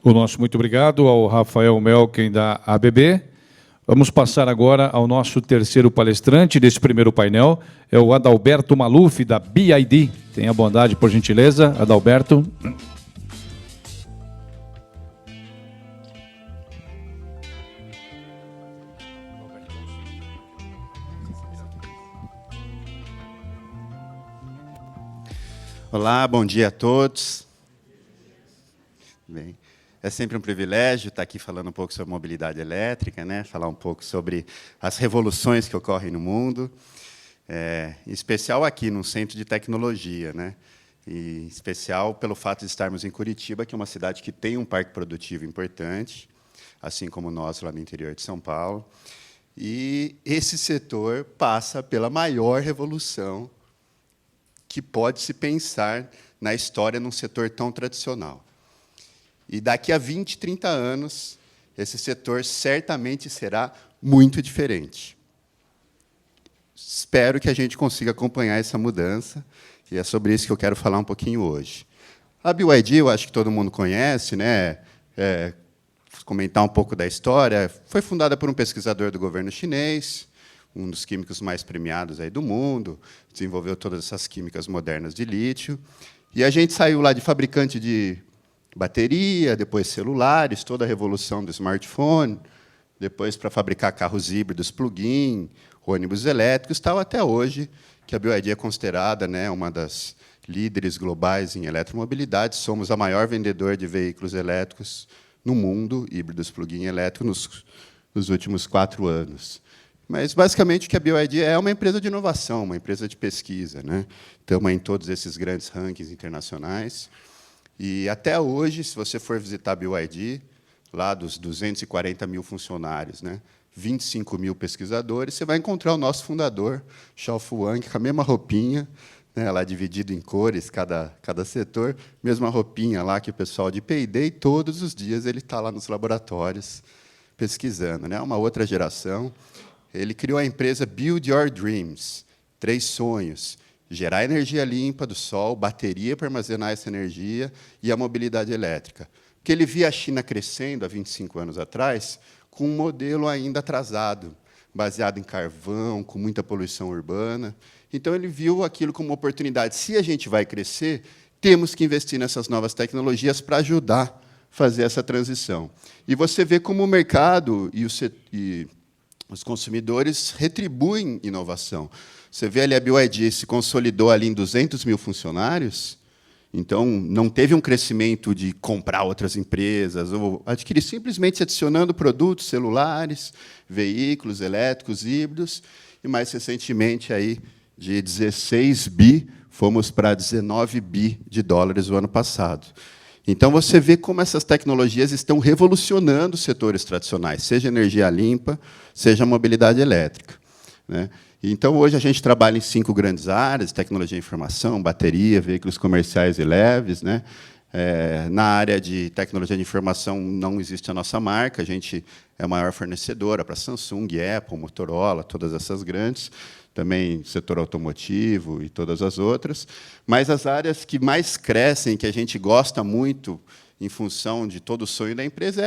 O nosso muito obrigado ao Rafael Melken, da ABB. Vamos passar agora ao nosso terceiro palestrante desse primeiro painel, é o Adalberto Maluf, da BID. Tenha a bondade, por gentileza, Adalberto. Olá, bom dia a todos. Bem, é sempre um privilégio estar aqui falando um pouco sobre mobilidade elétrica, né? Falar um pouco sobre as revoluções que ocorrem no mundo, em especial aqui no Centro de Tecnologia, né? E em especial pelo fato de estarmos em Curitiba, que é uma cidade que tem um parque produtivo importante, assim como nós lá no interior de São Paulo. E esse setor passa pela maior revolução que pode se pensar na história num setor tão tradicional. E daqui a 20, 30 anos, esse setor certamente será muito diferente. Espero que a gente consiga acompanhar essa mudança, e é sobre isso que eu quero falar um pouquinho hoje. A BYD, eu acho que todo mundo conhece, né? Comentar um pouco da história. Foi fundada por um pesquisador do governo chinês, um dos químicos mais premiados aí do mundo, desenvolveu todas essas químicas modernas de lítio. E a gente saiu lá de fabricante de bateria, depois celulares, toda a revolução do smartphone, depois para fabricar carros híbridos plug-in, ônibus elétricos, tal, até hoje, que a BYD é considerada, né, uma das líderes globais em eletromobilidade. Somos a maior vendedor de veículos elétricos no mundo, híbridos plug-in elétricos, nos últimos 4 anos. Mas, basicamente, o que a BYD é uma empresa de inovação, uma empresa de pesquisa, né? Estamos em todos esses grandes rankings internacionais. E, até hoje, se você for visitar a BYD, lá dos 240 mil funcionários, né, 25 mil pesquisadores, você vai encontrar o nosso fundador, Xiaofu Wang, com a mesma roupinha, né, lá dividido em cores, cada setor, mesma roupinha lá que o pessoal de P&D, e todos os dias ele está lá nos laboratórios pesquisando, né? Uma outra geração. Ele criou a empresa Build Your Dreams, 3 sonhos: gerar energia limpa do sol, bateria para armazenar essa energia e a mobilidade elétrica. Porque ele via a China crescendo há 25 anos atrás com um modelo ainda atrasado, baseado em carvão, com muita poluição urbana. Então, ele viu aquilo como uma oportunidade. Se a gente vai crescer, temos que investir nessas novas tecnologias para ajudar a fazer essa transição. E você vê como o mercado e os consumidores retribuem inovação. Você vê ali a BYD se consolidou ali em 200 mil funcionários, então não teve um crescimento de comprar outras empresas, ou adquirir, simplesmente adicionando produtos, celulares, veículos elétricos, híbridos, e mais recentemente, aí, de 16 bi, fomos para 19 bi de dólares o ano passado. Então, você vê como essas tecnologias estão revolucionando os setores tradicionais, seja energia limpa, seja mobilidade elétrica, né? Então, hoje, a gente trabalha em 5 grandes áreas: tecnologia de informação, bateria, veículos comerciais e leves, né? Na área de tecnologia de informação, não existe a nossa marca, a gente é a maior fornecedora para Samsung, Apple, Motorola, todas essas grandes, também setor automotivo e todas as outras. Mas as áreas que mais crescem, que a gente gosta muito, em função de todo o sonho da empresa,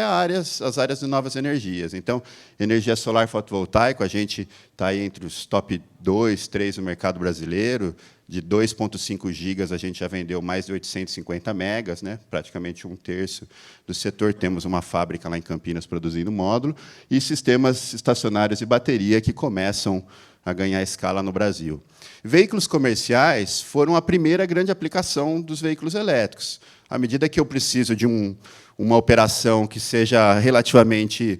as áreas de novas energias. Então, energia solar fotovoltaica, a gente está aí entre os top 2, 3 no mercado brasileiro. De 2,5 gigas, a gente já vendeu mais de 850 megas, né? Praticamente 1/3 do setor. Temos uma fábrica lá em Campinas produzindo módulo, e sistemas estacionários de bateria que começam a ganhar escala no Brasil. Veículos comerciais foram a primeira grande aplicação dos veículos elétricos. À medida que eu preciso de uma operação que seja relativamente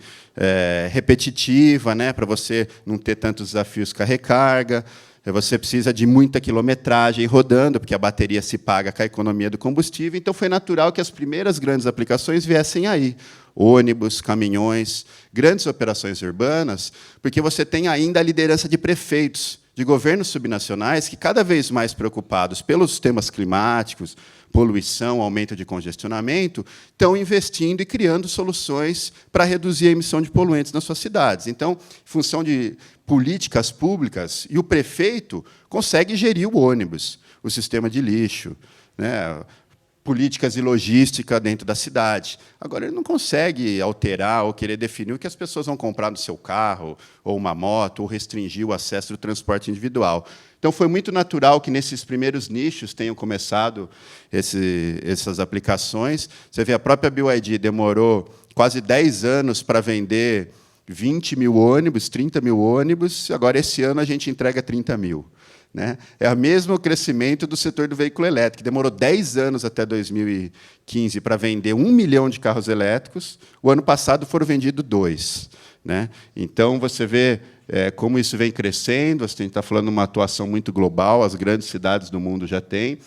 repetitiva, né, para você não ter tantos desafios com a recarga, você precisa de muita quilometragem rodando, porque a bateria se paga com a economia do combustível. Então, foi natural que as primeiras grandes aplicações viessem aí: ônibus, caminhões, grandes operações urbanas, porque você tem ainda a liderança de prefeitos, de governos subnacionais, que, cada vez mais preocupados pelos temas climáticos, poluição, aumento de congestionamento, estão investindo e criando soluções para reduzir a emissão de poluentes nas suas cidades. Então, em função de políticas públicas, e o prefeito consegue gerir o ônibus, o sistema de lixo, né? políticas e logística dentro da cidade. Agora, ele não consegue alterar ou querer definir o que as pessoas vão comprar no seu carro, ou uma moto, ou restringir o acesso do transporte individual. Então, foi muito natural que, nesses primeiros nichos, tenham começado essas aplicações. Você vê, a própria BYD demorou quase 10 anos para vender 20 mil ônibus, 30 mil ônibus, agora, esse ano, a gente entrega 30 mil. Né? É o mesmo crescimento do setor do veículo elétrico, que demorou 10 anos até 2015 para vender 1 milhão de carros elétricos. O ano passado foram vendidos 2. Né? Então, você vê como isso vem crescendo. A gente está falando de uma atuação muito global, as grandes cidades do mundo já têm.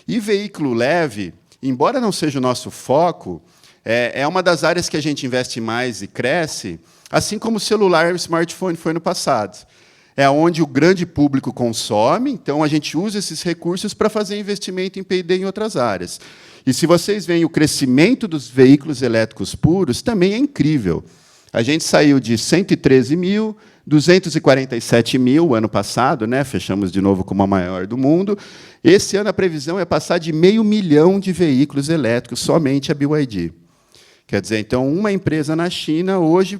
E veículo leve, embora não seja o nosso foco, é uma das áreas que a gente investe mais e cresce, assim como o celular e o smartphone foi no passado. É onde o grande público consome, então a gente usa esses recursos para fazer investimento em P&D em outras áreas. E se vocês veem o crescimento dos veículos elétricos puros, também é incrível. A gente saiu de 113 mil, 247 mil ano passado, né? Fechamos de novo como a maior do mundo. Esse ano a previsão é passar de 500 mil de veículos elétricos, somente a BYD. Quer dizer, então, uma empresa na China hoje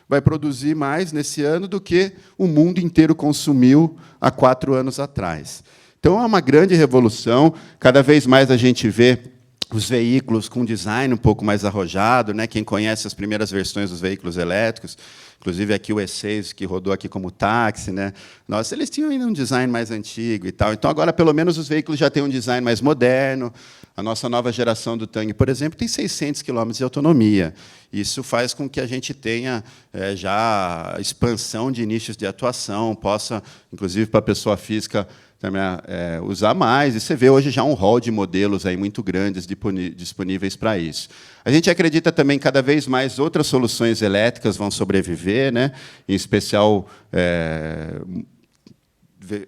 vai produzir mais nesse ano do que o mundo inteiro consumiu há 4 anos atrás. Então, é uma grande revolução. Cada vez mais a gente vê os veículos com design um pouco mais arrojado, né? Quem conhece as primeiras versões dos veículos elétricos, inclusive aqui o E6, que rodou aqui como táxi, né? Nossa, eles tinham ainda um design mais antigo e tal. Então, agora, pelo menos, os veículos já têm um design mais moderno. A nossa nova geração do Tang, por exemplo, tem 600 km de autonomia. Isso faz com que a gente tenha já expansão de nichos de atuação, possa, inclusive, para a pessoa física, também, usar mais. E você vê hoje já um rol de modelos aí muito grandes disponíveis para isso. A gente acredita também que cada vez mais outras soluções elétricas vão sobreviver, né? Em especial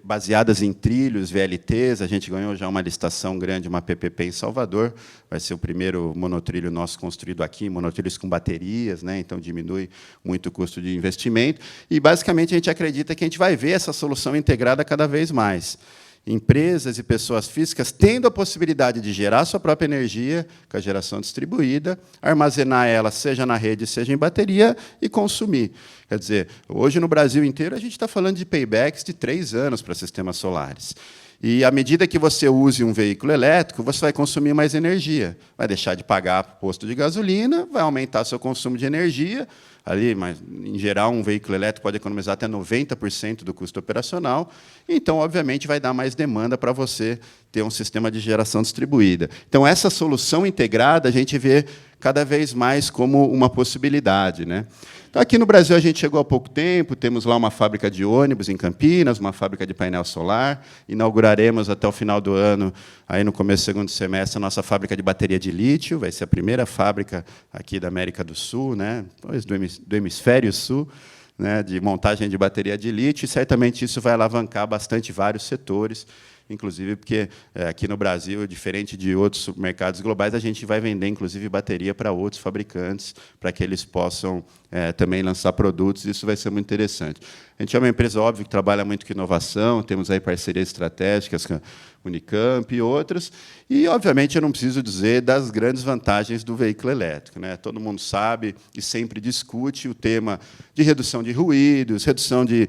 baseadas em trilhos, VLTs. A gente ganhou já uma licitação grande, uma PPP em Salvador. Vai ser o primeiro monotrilho nosso construído aqui, monotrilhos com baterias, né? Então diminui muito o custo de investimento. E, basicamente, a gente acredita que a gente vai ver essa solução integrada cada vez mais. Empresas e pessoas físicas tendo a possibilidade de gerar sua própria energia, com a geração distribuída, armazenar ela, seja na rede, seja em bateria, e consumir. Quer dizer, hoje, no Brasil inteiro, a gente está falando de paybacks de 3 anos para sistemas solares. E, à medida que você use um veículo elétrico, você vai consumir mais energia. Vai deixar de pagar posto de gasolina, vai aumentar seu consumo de energia. Ali, mas, em geral, um veículo elétrico pode economizar até 90% do custo operacional. Então, obviamente, vai dar mais demanda para você ter um sistema de geração distribuída. Então, essa solução integrada a gente vê cada vez mais como uma possibilidade, né? Então, aqui no Brasil, a gente chegou há pouco tempo, temos lá uma fábrica de ônibus em Campinas, uma fábrica de painel solar. Inauguraremos, até o final do ano, aí no começo do segundo semestre, a nossa fábrica de bateria de lítio. Vai ser a primeira fábrica aqui da América do Sul, né? Do Hemisfério Sul, né? De montagem de bateria de lítio, e certamente isso vai alavancar bastante vários setores, inclusive porque aqui no Brasil, diferente de outros mercados globais, a gente vai vender, inclusive, bateria para outros fabricantes, para que eles possam também lançar produtos. Isso vai ser muito interessante. A gente é uma empresa, óbvio, que trabalha muito com inovação, temos aí parcerias estratégicas com a Unicamp e outras, e, obviamente, eu não preciso dizer das grandes vantagens do veículo elétrico, né? Todo mundo sabe e sempre discute o tema de redução de ruídos, redução de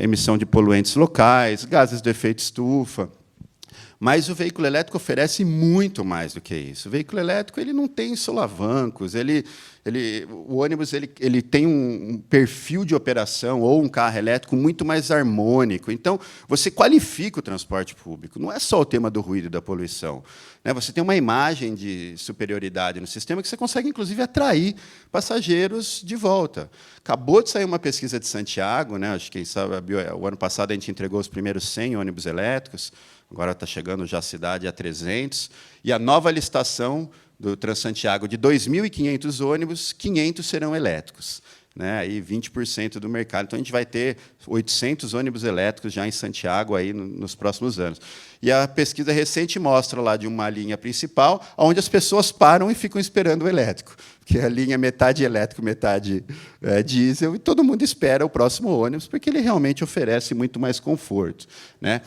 emissão de poluentes locais, gases de efeito estufa. Mas o veículo elétrico oferece muito mais do que isso. O veículo elétrico ele não tem solavancos, o ônibus ele tem um perfil de operação, ou um carro elétrico, muito mais harmônico. Então, você qualifica o transporte público. Não é só o tema do ruído e da poluição, né? Você tem uma imagem de superioridade no sistema que você consegue, inclusive, atrair passageiros de volta. Acabou de sair uma pesquisa de Santiago, né? Acho que, quem sabe, o ano passado a gente entregou os primeiros 100 ônibus elétricos. Agora está chegando já a cidade a 300. E a nova licitação do Transantiago, de 2.500 ônibus, 500 serão elétricos, né? Aí 20% do mercado. Então, a gente vai ter 800 ônibus elétricos já em Santiago aí nos próximos anos. E a pesquisa recente mostra lá de uma linha principal, onde as pessoas param e ficam esperando o elétrico, que é a linha metade elétrico, metade diesel, e todo mundo espera o próximo ônibus, porque ele realmente oferece muito mais conforto, né?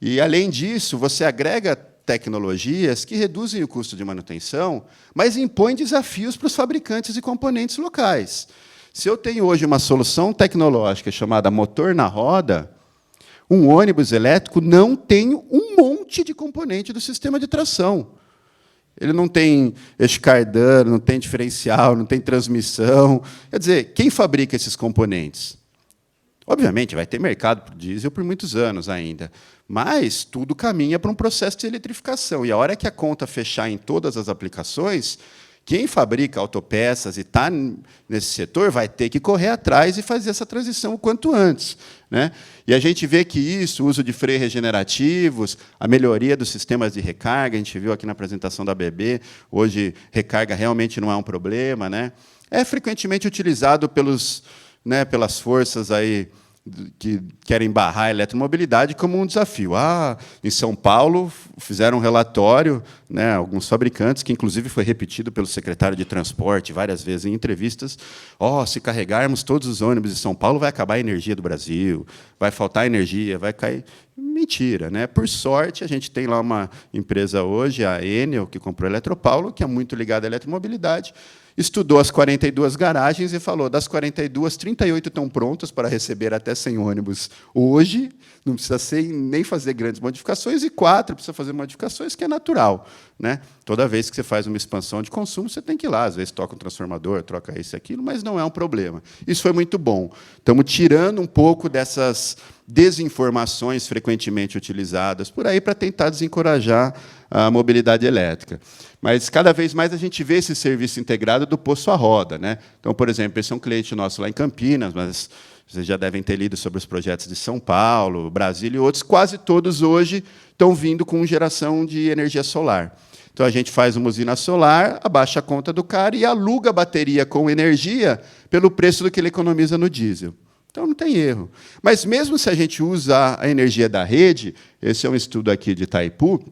E, além disso, você agrega tecnologias que reduzem o custo de manutenção, mas impõem desafios para os fabricantes de componentes locais. Se eu tenho hoje uma solução tecnológica chamada motor na roda, um ônibus elétrico não tem um monte de componente do sistema de tração. Ele não tem eixo cardano, não tem diferencial, não tem transmissão. Quer dizer, quem fabrica esses componentes? Obviamente, vai ter mercado para o diesel por muitos anos ainda, mas tudo caminha para um processo de eletrificação. E a hora que a conta fechar em todas as aplicações, quem fabrica autopeças e está nesse setor vai ter que correr atrás e fazer essa transição o quanto antes, né? E a gente vê que isso, o uso de freios regenerativos, a melhoria dos sistemas de recarga, a gente viu aqui na apresentação da BB, hoje recarga realmente não é um problema, né? É frequentemente utilizado pelas forças aí que querem barrar a eletromobilidade como um desafio. Em São Paulo, fizeram um relatório, né, alguns fabricantes, que inclusive foi repetido pelo secretário de Transporte várias vezes em entrevistas, se carregarmos todos os ônibus de São Paulo, vai acabar a energia do Brasil, vai faltar energia, vai cair. Mentira, né? Por sorte, a gente tem lá uma empresa hoje, a Enel, que comprou a Eletropaulo, que é muito ligada à eletromobilidade, estudou as 42 garagens e falou, das 42, 38 estão prontas para receber até 100 ônibus hoje, não precisa nem fazer grandes modificações, e 4 precisa fazer modificações, que é natural, né? Toda vez que você faz uma expansão de consumo, você tem que ir lá, às vezes toca um transformador, troca isso e aquilo, mas não é um problema. Isso foi muito bom. Estamos tirando um pouco dessas desinformações frequentemente utilizadas por aí para tentar desencorajar a mobilidade elétrica. Mas, cada vez mais, a gente vê esse serviço integrado do poço à roda, né? Então, por exemplo, esse é um cliente nosso lá em Campinas, mas vocês já devem ter lido sobre os projetos de São Paulo, Brasília e outros. Quase todos, hoje, estão vindo com geração de energia solar. Então, a gente faz uma usina solar, abaixa a conta do cara e aluga a bateria com energia pelo preço do que ele economiza no diesel. Então, não tem erro. Mas, mesmo se a gente usa a energia da rede, esse é um estudo aqui de Itaipu,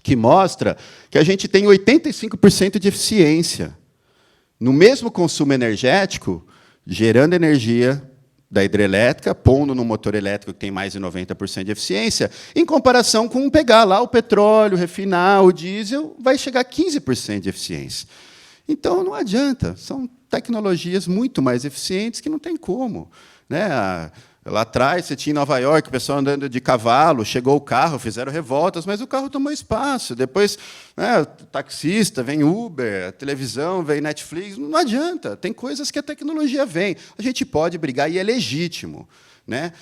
que mostra que a gente tem 85% de eficiência. No mesmo consumo energético, gerando energia da hidrelétrica, pondo no motor elétrico que tem mais de 90% de eficiência, em comparação com pegar lá o petróleo, refinar o diesel, vai chegar a 15% de eficiência. Então, não adianta. São tecnologias muito mais eficientes que não tem como, né? Lá atrás, você tinha em Nova York, o pessoal andando de cavalo, chegou o carro, fizeram revoltas, mas o carro tomou espaço. Depois, né, o taxista, vem Uber, a televisão, vem Netflix. Não adianta, tem coisas que a tecnologia vem. A gente pode brigar, e é legítimo, né,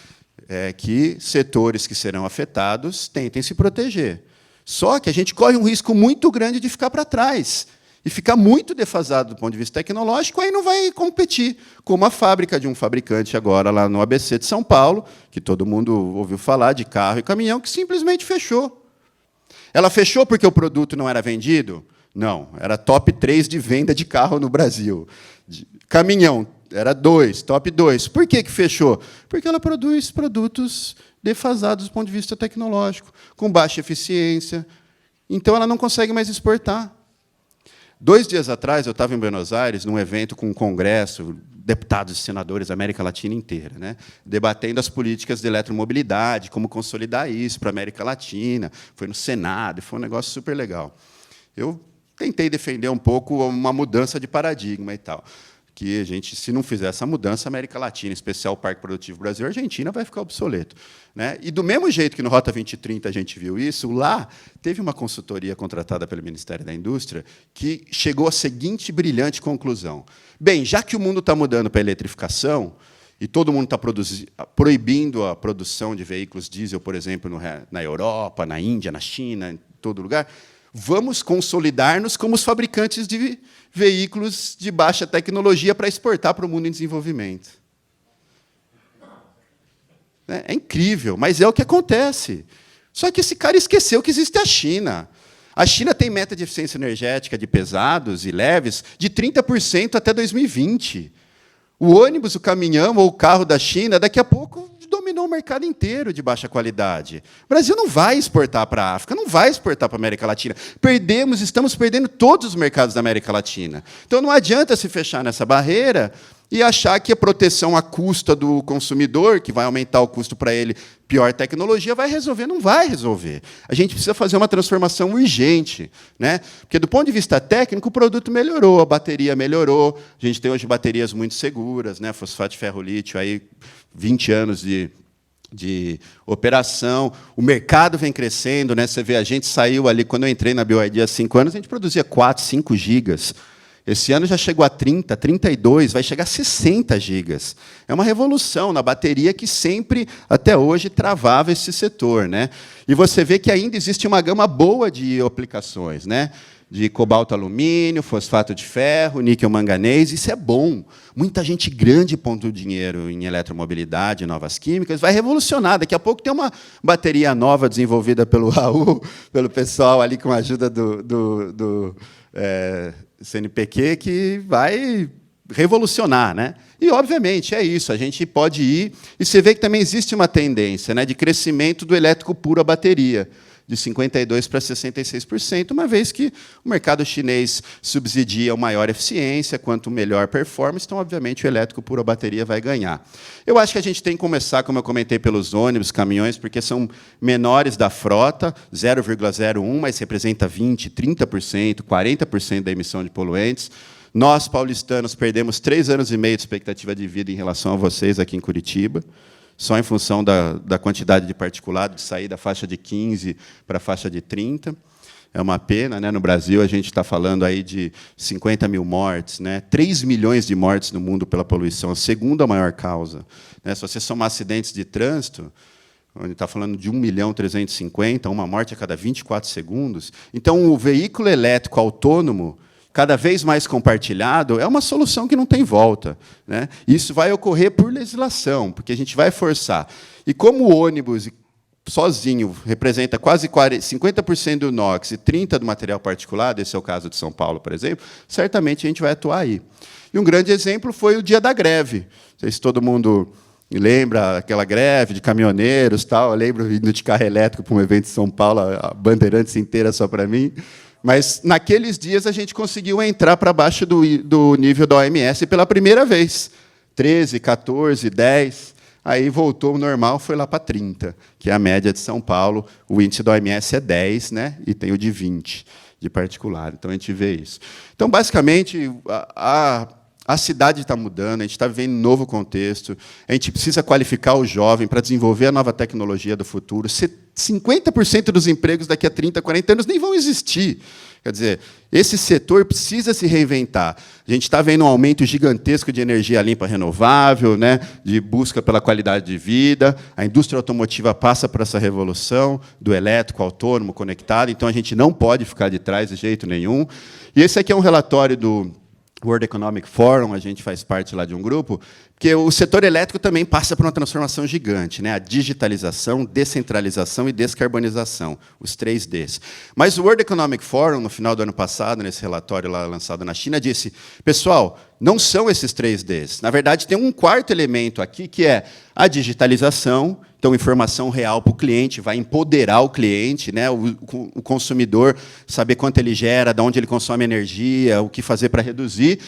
que setores que serão afetados tentem se proteger. Só que a gente corre um risco muito grande de ficar para trás. E ficar muito defasado do ponto de vista tecnológico, aí não vai competir. Como a fábrica de um fabricante agora lá no ABC de São Paulo, que todo mundo ouviu falar, de carro e caminhão, que simplesmente fechou. Ela fechou porque o produto não era vendido? Não, era top 3 de venda de carro no Brasil. Caminhão, era 2, top 2. Por que fechou? Porque ela produz produtos defasados do ponto de vista tecnológico, com baixa eficiência. Então, ela não consegue mais exportar. 2 dias atrás, eu estava em Buenos Aires, num evento com um congresso, deputados e senadores da América Latina inteira, né, debatendo as políticas de eletromobilidade, como consolidar isso para a América Latina. Foi no Senado, e foi um negócio super legal. Eu tentei defender um pouco uma mudança de paradigma e tal, que a gente, se não fizer essa mudança, a América Latina, em especial o Parque Produtivo Brasil e Argentina, vai ficar obsoleto, né? E, do mesmo jeito que no Rota 2030 a gente viu isso, lá teve uma consultoria contratada pelo Ministério da Indústria que chegou à seguinte brilhante conclusão. Bem, já que o mundo está mudando para a eletrificação, e todo mundo está proibindo a produção de veículos diesel, por exemplo, na Europa, na Índia, na China, em todo lugar, vamos consolidar-nos como os fabricantes de veículos de baixa tecnologia para exportar para o mundo em desenvolvimento. É incrível, mas é o que acontece. Só que esse cara esqueceu que existe a China. A China tem meta de eficiência energética de pesados e leves de 30% até 2020. O ônibus, o caminhão ou o carro da China, daqui a pouco, dominou o mercado inteiro de baixa qualidade. O Brasil não vai exportar para a África, não vai exportar para a América Latina. Estamos perdendo todos os mercados da América Latina. Então, não adianta se fechar nessa barreira e achar que a proteção à custa do consumidor, que vai aumentar o custo para ele, pior tecnologia, vai resolver. Não vai resolver. A gente precisa fazer uma transformação urgente, né? Porque, do ponto de vista técnico, o produto melhorou, a bateria melhorou. A gente tem hoje baterias muito seguras, né? Fosfato de ferro-lítio, aí 20 anos de operação. O mercado vem crescendo, né? Você vê, a gente saiu ali, quando eu entrei na BYD há 5 anos, a gente produzia 4, 5 gigas. Esse ano já chegou a 30, 32, vai chegar a 60 gigas. É uma revolução na bateria que sempre, até hoje, travava esse setor, né? E você vê que ainda existe uma gama boa de aplicações, né? De cobalto alumínio, fosfato de ferro, níquel manganês, isso é bom. Muita gente grande pondo dinheiro em eletromobilidade, novas químicas, vai revolucionar. Daqui a pouco tem uma bateria nova desenvolvida pelo Raul, pelo pessoal ali com a ajuda do CNPq, que vai revolucionar, né? E, obviamente, é isso, a gente pode ir... E você vê que também existe uma tendência, né, de crescimento do elétrico puro a bateria, de 52% para 66%, uma vez que o mercado chinês subsidia a maior eficiência, quanto melhor performance, então, obviamente, o elétrico puro a bateria vai ganhar. Eu acho que a gente tem que começar, como eu comentei, pelos ônibus, caminhões, porque são menores da frota, 0,01, mas representa 20%, 30%, 40% da emissão de poluentes. Nós, paulistanos, perdemos 3 anos e meio de expectativa de vida em relação a vocês aqui em Curitiba, só em função da quantidade de particulado, de sair da faixa de 15 para a faixa de 30. É uma pena, né? No Brasil, a gente está falando aí de 50 mil mortes, né? 3 milhões de mortes no mundo pela poluição, a segunda maior causa. Né? Se você somar acidentes de trânsito, onde está falando de 1.350.000, uma morte a cada 24 segundos. Então, o veículo elétrico autônomo, cada vez mais compartilhado, é uma solução que não tem volta, né? Isso vai ocorrer por legislação, porque a gente vai forçar. E como o ônibus sozinho representa quase 50% do NOx e 30% do material particulado, esse é o caso de São Paulo, por exemplo, certamente a gente vai atuar aí. E um grande exemplo foi o dia da greve. Não sei se todo mundo lembra aquela greve de caminhoneiros, tal. Eu lembro indo de carro elétrico para um evento em São Paulo, a Bandeirantes inteira só para mim. Mas, naqueles dias, a gente conseguiu entrar para baixo do nível da OMS pela primeira vez. 13, 14, 10. Aí voltou ao normal, foi lá para 30, que é a média de São Paulo. O índice da OMS é 10, né? E tem o de 20, de particular. Então, a gente vê isso. Então, basicamente, a cidade está mudando, a gente está vivendo um novo contexto, a gente precisa qualificar o jovem para desenvolver a nova tecnologia do futuro. 50% dos empregos daqui a 30, 40 anos nem vão existir. Quer dizer, esse setor precisa se reinventar. A gente está vendo um aumento gigantesco de energia limpa renovável, né, de busca pela qualidade de vida. A indústria automotiva passa por essa revolução do elétrico, autônomo, conectado. Então, a gente não pode ficar de trás de jeito nenhum. E esse aqui é um relatório do World Economic Forum, a gente faz parte lá de um grupo, porque o setor elétrico também passa por uma transformação gigante, né? A digitalização, descentralização e descarbonização, os 3 Ds. Mas o World Economic Forum, no final do ano passado, nesse relatório lá lançado na China, disse, pessoal, não são esses 3 Ds. Na verdade, tem um 4º elemento aqui, que é a digitalização. Então, informação real para o cliente, vai empoderar o cliente, né? O consumidor, saber quanto ele gera, de onde ele consome energia, o que fazer para reduzir.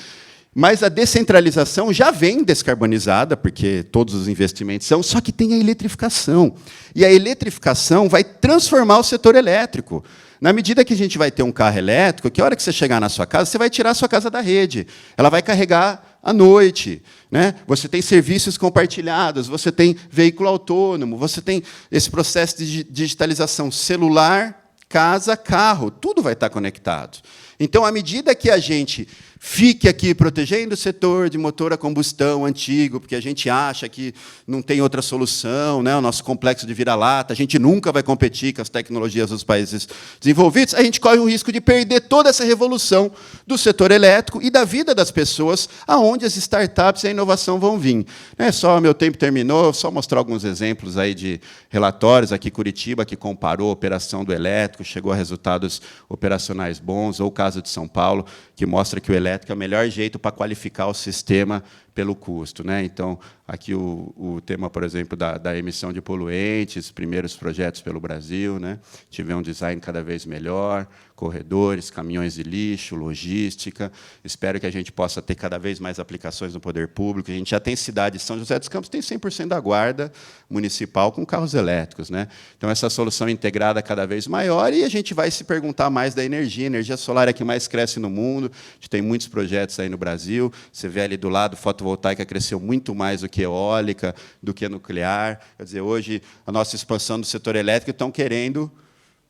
Mas a descentralização já vem descarbonizada, porque todos os investimentos são, só que tem a eletrificação. E a eletrificação vai transformar o setor elétrico. Na medida que a gente vai ter um carro elétrico, que a hora que você chegar na sua casa, você vai tirar a sua casa da rede. Ela vai carregar à noite, né? Você tem serviços compartilhados, você tem veículo autônomo, você tem esse processo de digitalização celular, casa, carro, tudo vai estar conectado. Então, à medida que a gente fique aqui protegendo o setor de motor a combustão antigo, porque a gente acha que não tem outra solução, né? O nosso complexo de vira-lata, a gente nunca vai competir com as tecnologias dos países desenvolvidos, a gente corre o risco de perder toda essa revolução do setor elétrico e da vida das pessoas, aonde as startups e a inovação vão vir. Só meu tempo terminou, só mostrar alguns exemplos aí de relatórios aqui em Curitiba, que comparou a operação do elétrico, chegou a resultados operacionais bons, ou o caso de São Paulo, que mostra que o elétrico é o melhor jeito para qualificar o sistema pelo custo, né? Então, aqui o tema, por exemplo, da emissão de poluentes, primeiros projetos pelo Brasil, né? Tiver um design cada vez melhor, corredores, caminhões de lixo, logística. Espero que a gente possa ter cada vez mais aplicações no poder público. A gente já tem cidade, São José dos Campos tem 100% da guarda municipal com carros elétricos, né? Então, essa solução integrada cada vez maior, e a gente vai se perguntar mais da energia. A energia solar é a que mais cresce no mundo. A gente tem muitos projetos aí no Brasil. Você vê ali do lado, fotovoltaica cresceu muito mais do que eólica, do que nuclear. Quer dizer, hoje, a nossa expansão do setor elétrico estão querendo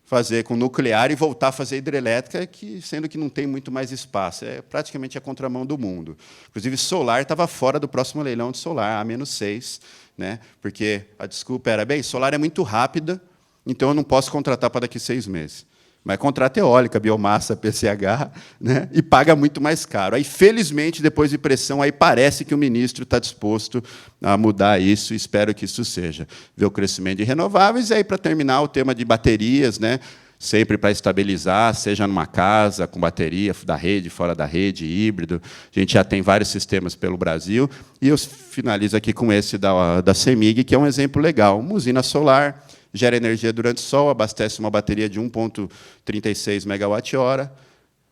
fazer com nuclear e voltar a fazer hidrelétrica, sendo que não tem muito mais espaço. É praticamente a contramão do mundo. Inclusive, solar estava fora do próximo leilão de solar, A-6, né? Porque a desculpa era, bem, solar é muito rápida, então eu não posso contratar para daqui 6 meses. Mas contrata eólica, biomassa, PCH, né? E paga muito mais caro. Aí, felizmente, depois de pressão, aí parece que o ministro está disposto a mudar isso, e espero que isso seja. Ver o crescimento de renováveis, e aí, para terminar, o tema de baterias, né? Sempre para estabilizar, seja numa casa, com bateria, da rede, fora da rede, híbrido. A gente já tem vários sistemas pelo Brasil. E eu finalizo aqui com esse da CEMIG, que é um exemplo legal. Uma usina solar, gera energia durante o sol, abastece uma bateria de 1,36 megawatt-hora.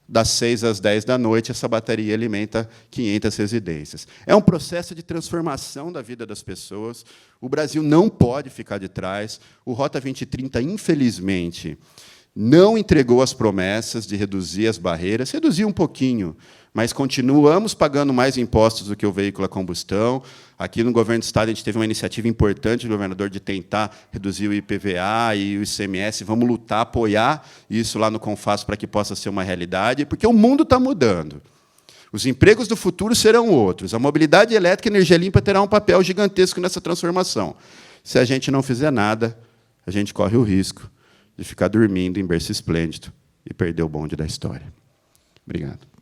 Das 6 às 10 da noite, essa bateria alimenta 500 residências. É um processo de transformação da vida das pessoas. O Brasil não pode ficar de trás. O Rota 2030, infelizmente, não entregou as promessas de reduzir as barreiras. Reduziu um pouquinho, mas continuamos pagando mais impostos do que o veículo a combustão. Aqui no governo do Estado, a gente teve uma iniciativa importante do governador de tentar reduzir o IPVA e o ICMS. Vamos lutar, apoiar isso lá no Confas para que possa ser uma realidade, porque o mundo está mudando. Os empregos do futuro serão outros. A mobilidade elétrica e a energia limpa terá um papel gigantesco nessa transformação. Se a gente não fizer nada, a gente corre o risco de ficar dormindo em berço esplêndido e perder o bonde da história. Obrigado.